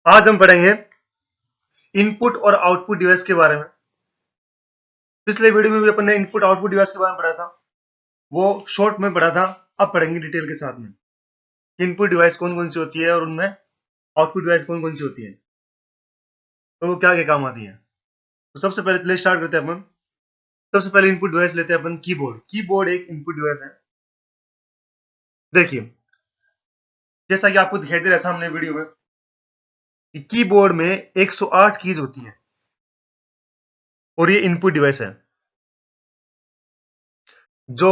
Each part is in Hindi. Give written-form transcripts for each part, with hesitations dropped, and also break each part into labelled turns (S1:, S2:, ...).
S1: आज हम पढ़ेंगे इनपुट और आउटपुट डिवाइस के बारे में। पिछले वीडियो में भी अपन ने इनपुट आउटपुट डिवाइस के बारे में पढ़ा था, वो शॉर्ट में पढ़ा था। अब पढ़ेंगे डिटेल के साथ में इनपुट डिवाइस कौन कौन सी होती है और उनमें आउटपुट डिवाइस कौन कौन सी होती है और वो क्या क्या काम आती है। तो सबसे पहले स्टार्ट करते हैं अपन। सबसे पहले इनपुट डिवाइस लेते हैं अपन कीबोर्ड। कीबोर्ड एक इनपुट डिवाइस है। देखिए, जैसा कि आपको दिखाई दे रहा है सामने वीडियो में कि कीबोर्ड में 108 कीज होती हैं और ये इनपुट डिवाइस है जो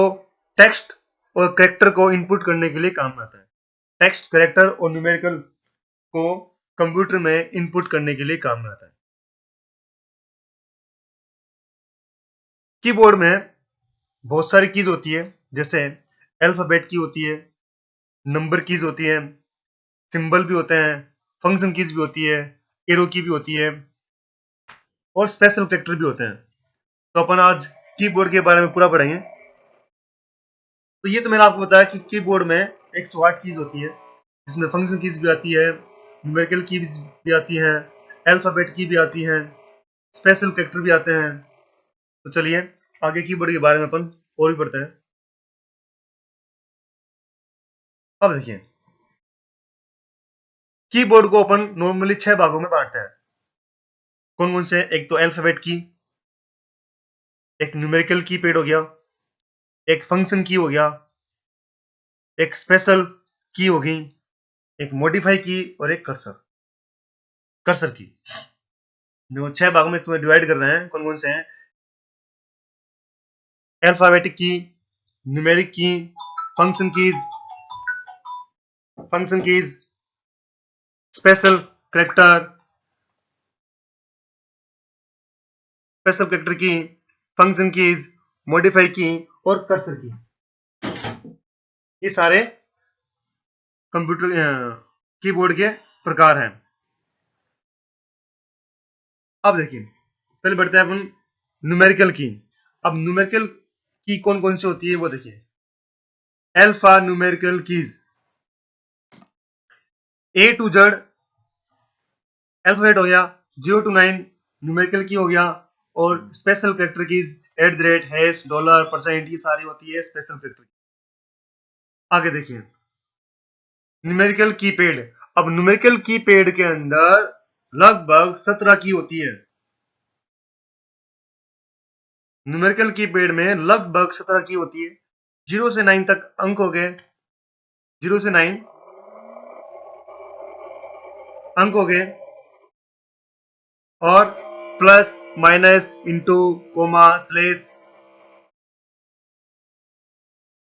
S1: टेक्स्ट और कैरेक्टर को इनपुट करने के लिए काम आता है। टेक्स्ट, कैरेक्टर और न्यूमेरिकल को कंप्यूटर में इनपुट करने के लिए काम में आता है। कीबोर्ड में बहुत सारी कीज होती है, जैसे अल्फाबेट की होती है, नंबर कीज होती है, सिंबल भी होते हैं, फंक्शन कीज भी होती है, एरो की भी होती है और स्पेशल कैरेक्टर भी होते हैं। तो अपन आज कीबोर्ड के बारे में पूरा पढ़ेंगे। तो ये तो मैंने आपको बताया कि कीबोर्ड में 108 कीज होती है, जिसमें फंक्शन कीज भी आती है, न्यूमेरिकल कीज भी आती हैं, अल्फाबेट की भी आती हैं, स्पेशल कैरेक्टर भी आते हैं। तो चलिए आगे कीबोर्ड के बारे में अपन और भी पढ़ते हैं। अब देखिए, कीबोर्ड को अपन नॉर्मली 6 भागों में बांटते हैं। कौन कौन से? एक तो अल्फाबेट की, एक न्यूमेरिकल कीपैड हो गया, एक फंक्शन की हो गया, एक स्पेशल की होगी, एक मॉडिफाई की और एक कर्सर की। जो 6 भागों में इसमें डिवाइड कर रहे हैं, कौन कौन से हैं? अल्फाबेटिक की, न्यूमेरिक की, फंक्शन कीज, स्पेशल कैरेक्टर की, फंक्शन कीज, मॉडिफाई की और कर्सर की। ये सारे कंप्यूटर कीबोर्ड के प्रकार हैं। अब देखिए, पहले बढ़ते हैं अपन न्यूमेरिकल की। अब न्यूमेरिकल की कौन कौन सी होती है वो देखिए। Alpha numerical keys, A to Z alphabet हो गया, 0 to 9 न्यूमेरिकल की हो गया और स्पेशल कैरेक्टर कीज @ डॉलर %, ये सारी होती है स्पेशल कैरेक्टर की। आगे देखिए न्यूमेरिकल कीपैड। अब न्यूमेरिकल कीपैड के अंदर लगभग 17 की होती है। न्यूमेरिकल कीपैड में लगभग 17 की होती है। 0 से 9 तक अंक हो गए, 0 से 9 अंक हो गए और plus, minus, into, comma, slash,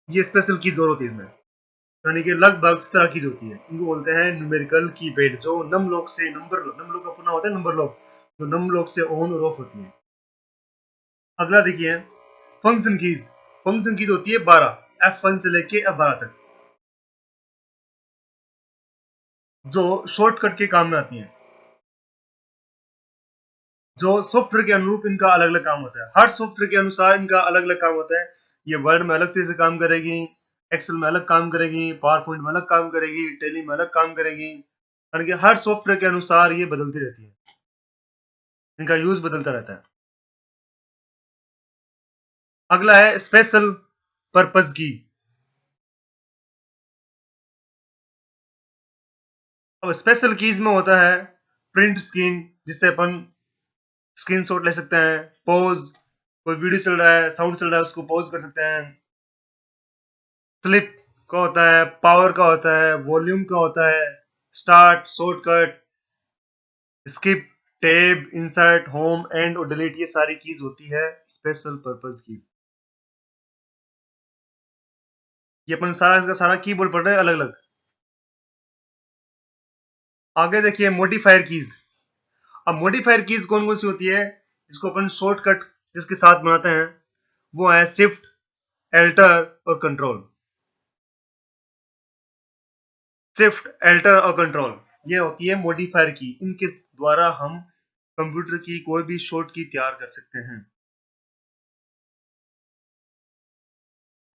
S1: ये स्पेशल कीज और होती है इसमें। यानी कि लगभग 17 कीज होती है। इनको बोलते हैं न्यूमेरिकल कीपैड, जो नम लॉक से नंबर लॉक अपना होता है, नंबर लॉक जो नम लॉक से ऑन और ऑफ होती है। अगला देखिए फंक्शन कीज। फंक्शन कीज होती है 12, F1 से लेके F12 तक, जो शॉर्टकट के काम में आती हैं। जो सॉफ्टवेयर के अनुरूप इनका अलग अलग काम होता है। हर सॉफ्टवेयर के अनुसार इनका अलग अलग काम होता है। ये वर्ड में अलग तरह से काम करेगी, एक्सेल में अलग काम करेगी, पावर पॉइंट में अलग काम करेगी, टेली में अलग काम करेगी। यानी कि हर सॉफ्टवेयर के अनुसार ये बदलती रहती है, इनका यूज बदलता रहता है। अगला है स्पेशल पर्पस की। अब स्पेशल कीज में होता है प्रिंट स्क्रीन, जिससे अपन स्क्रीनशॉट ले सकते हैं, पॉज, कोई वीडियो चल रहा है, साउंड चल रहा है, उसको पॉज कर सकते हैं। स्लिप का होता है, पावर का होता है, वॉल्यूम का होता है, start, shortcut, skip, tab, insert, home, and और डिलीट, ये सारी कीज होती है स्पेशल पर्पस कीज। ये अपन सारा का सारा कीबोर्ड पढ़ रहे हैं अलग अलग। आगे देखिए मॉडिफायर कीज। अब मॉडिफायर कीज कौन कौन सी होती है, जिसको अपन शॉर्टकट जिसके साथ बनाते हैं, वो है शिफ्ट, एल्टर और कंट्रोल। शिफ्ट, एल्टर और कंट्रोल, ये होती है मॉडिफायर की। इनके द्वारा हम कंप्यूटर की कोई भी शॉर्ट की तैयार कर सकते हैं।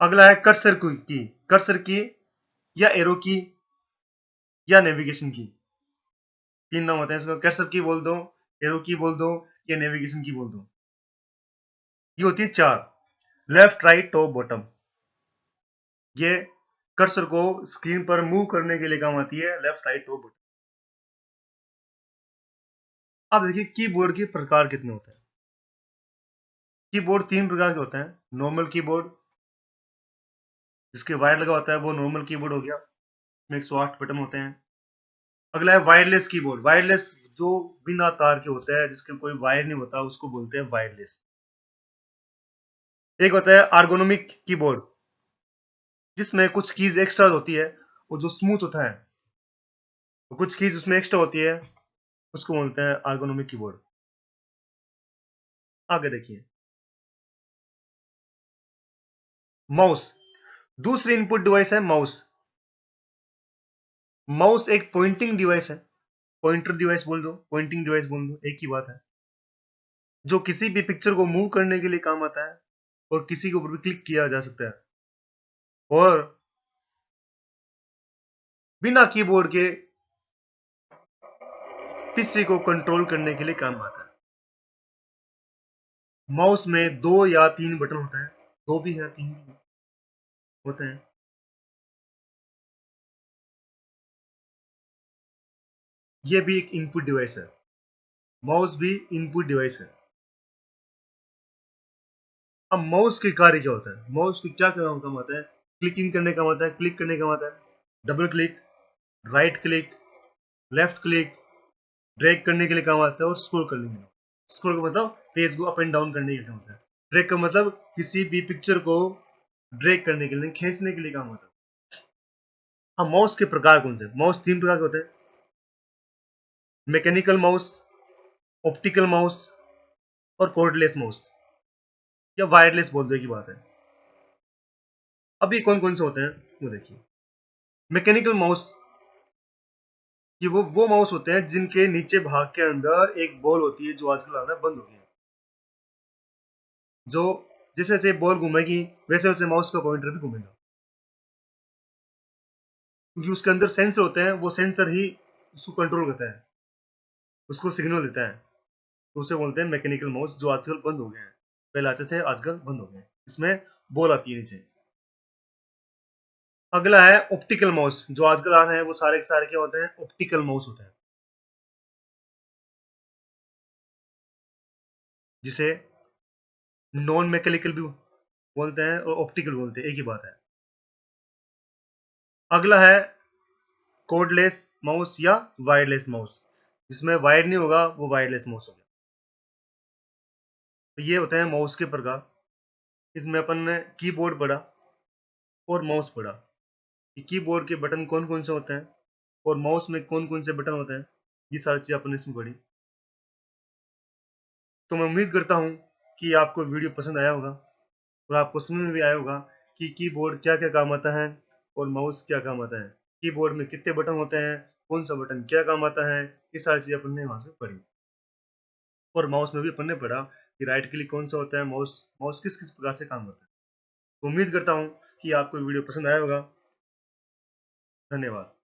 S1: अगला है कर्सर की या एरो की या नेविगेशन की। तीन नाम होते हैं इसका, कर्सर की बोल दो, एरो की बोल दो, या नेविगेशन की बोल दो। ये होती है चार, लेफ्ट राइट टॉप बॉटम। ये कर्सर को स्क्रीन पर मूव करने के लिए काम आती है, लेफ्ट राइट टॉप बॉटम। अब देखिए कीबोर्ड के प्रकार कितने होते हैं। कीबोर्ड तीन प्रकार के होते हैं। नॉर्मल कीबोर्ड जिसके वायर लगा होता है वो नॉर्मल कीबोर्ड हो गया, इसमें 108 बटन होते हैं। अगला है वायरलेस कीबोर्ड। वायरलेस जो बिना तार के होता है, जिसके कोई वायर नहीं होता, उसको बोलते हैं वायरलेस। एक होता है आर्गोनोमिक कीबोर्ड, जिसमें कुछ कीज एक्स्ट्रा होती है, वो जो स्मूथ होता है, तो कुछ कीज उसमें एक्स्ट्रा होती है, उसको बोलते हैं आर्गोनोमिक कीबोर्ड। आगे देखिए माउस, दूसरी इनपुट डिवाइस है माउस। माउस एक पॉइंटिंग डिवाइस है, पॉइंटर डिवाइस बोल दो, पॉइंटिंग डिवाइस बोल दो, एक ही बात है, जो किसी भी पिक्चर को मूव करने के लिए काम आता है और किसी के ऊपर भी क्लिक किया जा सकता है, और बिना कीबोर्ड के पीसी को कंट्रोल करने के लिए काम आता है। माउस में दो या तीन बटन होते हैं, दो भी है तीन भी होते हैं। ये भी एक इनपुट डिवाइस है, माउस भी इनपुट डिवाइस है। अब माउस के कार्य क्या होता है, माउस की क्या काम आता है? क्लिकिंग करने का आता है, क्लिक करने का आता है, double click, right click, left click, drag करने के लिए काम आता है, और स्क्रॉल करने के लिए। स्क्रॉल का मतलब पेज को अप एंड डाउन करने के लिए काम आता है। ड्रैग का मतलब किसी भी पिक्चर को ड्रैग करने के लिए, खींचने के लिए काम आता है। अब माउस के प्रकार कौन से? माउस तीन प्रकार के होते हैं, मैकेनिकल माउस, ऑप्टिकल माउस, और कॉर्डलेस माउस, या वायरलेस बोल दो की बात है। अब ये कौन कौन से होते हैं वो देखिए। मैकेनिकल माउस, ये वो माउस होते हैं जिनके नीचे भाग के अंदर एक बॉल होती है, जो आजकल आना बंद हो गई है। जो जैसे जैसे बॉल घूमेगी वैसे वैसे माउस का पॉइंटर भी घूमेगा, क्योंकि उसके अंदर सेंसर होते हैं, वो सेंसर ही उसको कंट्रोल करता है, उसको सिग्नल देता है। तो उसे बोलते हैं मैकेनिकल माउस, जो आजकल बंद हो गए हैं। पहले आते थे, आजकल बंद हो गए। इसमें बॉल आती है नीचे। अगला है ऑप्टिकल माउस, जो आजकल आ रहे हैं वो सारे के सारे क्या होते हैं? ऑप्टिकल माउस होते हैं, जिसे नॉन मैकेनिकल भी बोलते हैं और ऑप्टिकल बोलते हैं, एक ही बात है। अगला है कोडलेस माउस या वायरलेस माउस, जिसमें वायर नहीं होगा, वो वायरलेस माउस हो गया। तो ये होते हैं माउस के प्रकार। इसमें अपन ने कीबोर्ड पढ़ा और माउस पढ़ा कि कीबोर्ड के बटन कौन कौन से होते हैं और माउस में कौन कौन से बटन होते हैं। ये सारी चीज़ अपन ने इसमें पढ़ी। तो मैं उम्मीद करता हूँ कि आपको वीडियो पसंद आया होगा और आपको समझ में भी आया होगा कि कीबोर्ड क्या क्या काम आता है और माउस क्या काम आता है, कीबोर्ड में कितने बटन होते हैं, कौन सा बटन क्या काम आता है। ये सारी चीज़ें अपन ने वहाँ से पढ़ी। और माउस में भी अपन ने पढ़ा कि राइट क्लिक कौन सा होता है, माउस माउस किस किस प्रकार से काम करता है। तो उम्मीद करता हूँ कि आपको वीडियो पसंद आया होगा। धन्यवाद।